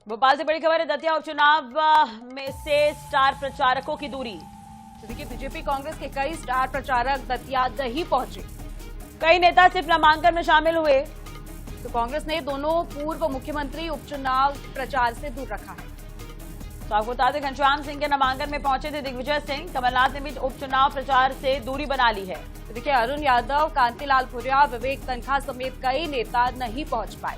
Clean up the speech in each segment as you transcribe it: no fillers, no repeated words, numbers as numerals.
भोपाल से बड़ी खबर है, दतिया उपचुनाव में से स्टार प्रचारकों की दूरी। तो देखिए, बीजेपी कांग्रेस के कई स्टार प्रचारक दतिया नहीं पहुंचे। कई नेता सिर्फ नामांकन में शामिल हुए। तो कांग्रेस ने दोनों पूर्व मुख्यमंत्री उपचुनाव प्रचार से दूर रखा है। तो आपको बता दें, घनश्याम सिंह के नामांकन में पहुंचे थे दिग्विजय सिंह। कमलनाथ ने भी उपचुनाव प्रचार से दूरी बना ली है। तो देखिए, अरुण यादव, कांतिलाल भूरिया, विवेक तनखा समेत कई नेता नहीं पहुंच पाए।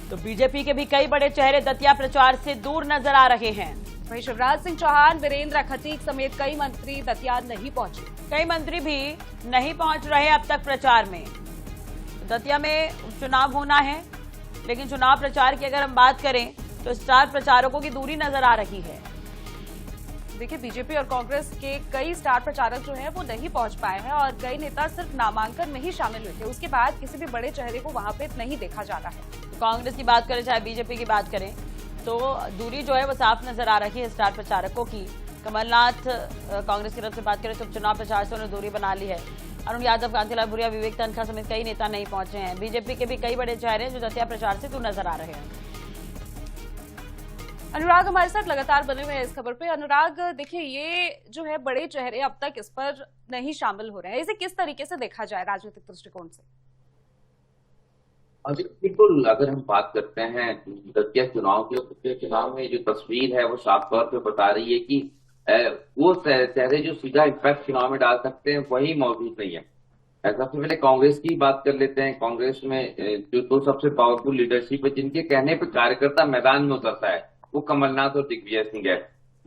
तो बीजेपी के भी कई बड़े चेहरे दतिया प्रचार से दूर नजर आ रहे हैं। वहीं शिवराज सिंह चौहान, वीरेंद्र खटीक समेत कई मंत्री दतिया नहीं पहुंचे। कई मंत्री भी नहीं पहुंच रहे अब तक प्रचार में। दतिया में उपचुनाव होना है, लेकिन चुनाव प्रचार की अगर हम बात करें तो स्टार प्रचारकों की दूरी नजर आ रही है। देखिए, बीजेपी और कांग्रेस के कई स्टार प्रचारक जो हैं वो नहीं पहुंच पाए हैं और कई नेता सिर्फ नामांकन में ही शामिल हुए थे। उसके बाद किसी भी बड़े चेहरे को वहां पे नहीं देखा जा रहा है। तो कांग्रेस की बात करें चाहे बीजेपी की बात करें, तो दूरी जो है वो साफ नजर आ रही है स्टार प्रचारकों की। कमलनाथ कांग्रेस की तरफ से बात करें तो चुनाव प्रचार से उन्होंने दूरी बना ली है। अरुण यादव, कांतिलाल भूरिया, विवेक तनखा समेत कई नेता नहीं पहुंचे हैं। बीजेपी के भी कई बड़े चेहरे जो दतिया प्रचार से दूर नजर आ रहे हैं। अनुराग हमारे साथ लगातार बने हुए हैं इस खबर पे। अनुराग, देखिए, ये जो है बड़े चेहरे अब तक इस पर नहीं शामिल हो रहे हैं। इसे किस तरीके से देखा जाए राजनीतिक दृष्टिकोण से? बिल्कुल, अगर हम बात करते हैं दतिया चुनाव की, दतिया चुनाव में जो तस्वीर है वो साफ तौर पे बता रही है कि वो चेहरे जो सीधा इम्पैक्ट चुनाव में डाल सकते हैं वही मौजूद नहीं है। सबसे पहले कांग्रेस की बात कर लेते हैं। कांग्रेस में जो तो सबसे पावरफुल लीडरशिप है, जिनके कहने पर कार्यकर्ता मैदान में उतरता है, वो कमलनाथ और दिग्विजय सिंह है।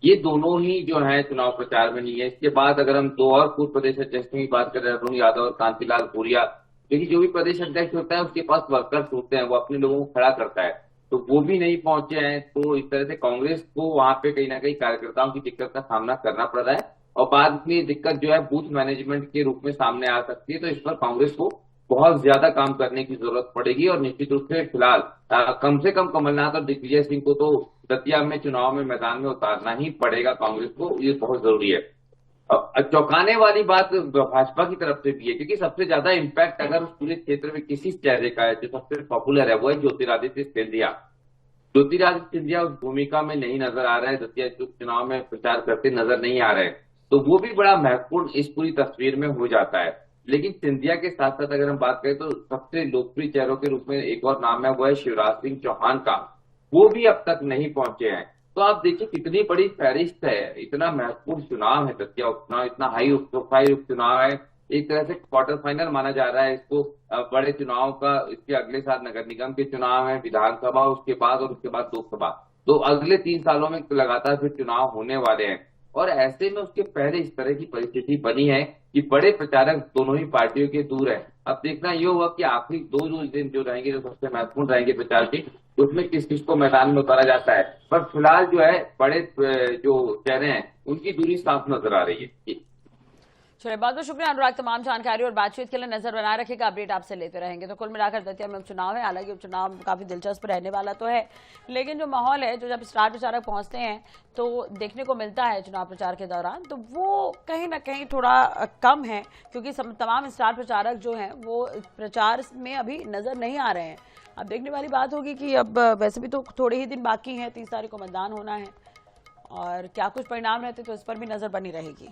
ये दोनों ही जो है चुनाव प्रचार में नहीं है। इसके बाद अगर हम दो और पूर्व प्रदेश अध्यक्षों की बात करें, अरुण यादव और कांतिलाल भूरिया, क्योंकि जो भी प्रदेश अध्यक्ष होता है उसके पास वर्कर्स होते हैं, वो अपने लोगों को खड़ा करता है, तो वो भी नहीं पहुंचे हैं। तो इस तरह से कांग्रेस को वहां पे कहीं ना कहीं कार्यकर्ताओं की दिक्कत का सामना करना पड़ रहा है और बाद में दिक्कत जो है बूथ मैनेजमेंट के रूप में सामने आ सकती है। तो इस पर कांग्रेस को बहुत ज्यादा काम करने की जरूरत पड़ेगी और निश्चित रूप से फिलहाल कम से कम कमलनाथ और दिग्विजय सिंह को तो दतिया में चुनाव में मैदान में उतारना ही पड़ेगा कांग्रेस को, ये बहुत जरूरी है। चौंकाने वाली बात भाजपा की तरफ से भी है, क्योंकि सबसे ज्यादा इम्पैक्ट अगर उस पूरे क्षेत्र में किसी चेहरे का है जो सबसे पॉपुलर है, वो है ज्योतिरादित्य सिंधिया। ज्योतिरादित्य सिंधिया उस भूमिका में नहीं नजर आ रहा है, दतिया चुनाव में प्रचार करते नजर नहीं आ रहे, तो वो भी बड़ा महत्वपूर्ण इस पूरी तस्वीर में हो जाता है। लेकिन सिंधिया के साथ साथ अगर हम बात करें तो सबसे लोकप्रिय चेहरों के रूप में एक और नाम है, वो है शिवराज सिंह चौहान का। वो भी अब तक नहीं पहुंचे हैं। तो आप देखिए कितनी बड़ी फहरिस्त है, इतना महत्वपूर्ण चुनाव है दतिया उपचुनाव, इतना हाई प्रोफाइल उपचुनाव है। एक तरह से क्वार्टर फाइनल माना जा रहा है इसको बड़े चुनाव का। इसके अगले साल नगर निगम के चुनाव है, विधानसभा उसके बाद और उसके बाद लोकसभा। तो अगले 3 सालों में लगातार फिर चुनाव होने वाले हैं और ऐसे में उसके पहले इस तरह की परिस्थिति बनी है कि बड़े प्रचारक दोनों ही पार्टियों के दूर है। अब देखना ये हुआ कि आखिरी 2 दिन जो रहेंगे, जो सबसे महत्वपूर्ण रहेंगे प्रचार के, उसमें किस किस को मैदान में उतारा जाता है। पर फिलहाल जो है बड़े जो चेहरे हैं उनकी दूरी साफ नजर आ रही है। चलिए, बहुत बहुत शुक्रिया अनुराग, तमाम जानकारी और बातचीत के लिए। नजर बनाए रखेगा, अपडेट आपसे लेते रहेंगे। तो कुल मिलाकर दतिया में उपचुनाव है। हालांकि उपचुनाव काफी दिलचस्प रहने वाला तो है, लेकिन जो माहौल है, जो जब स्टार प्रचारक पहुंचते हैं तो देखने को मिलता है चुनाव प्रचार के दौरान, तो वो कहीं ना कहीं थोड़ा कम है, क्योंकि तमाम स्टार प्रचारक जो हैं वो प्रचार में अभी नजर नहीं आ रहे हैं। अब देखने वाली बात होगी कि अब वैसे भी तो थोड़े ही दिन बाकी हैं, 30 तारीख को मतदान होना है और क्या कुछ परिणाम रहते तो इस पर भी नजर बनी रहेगी।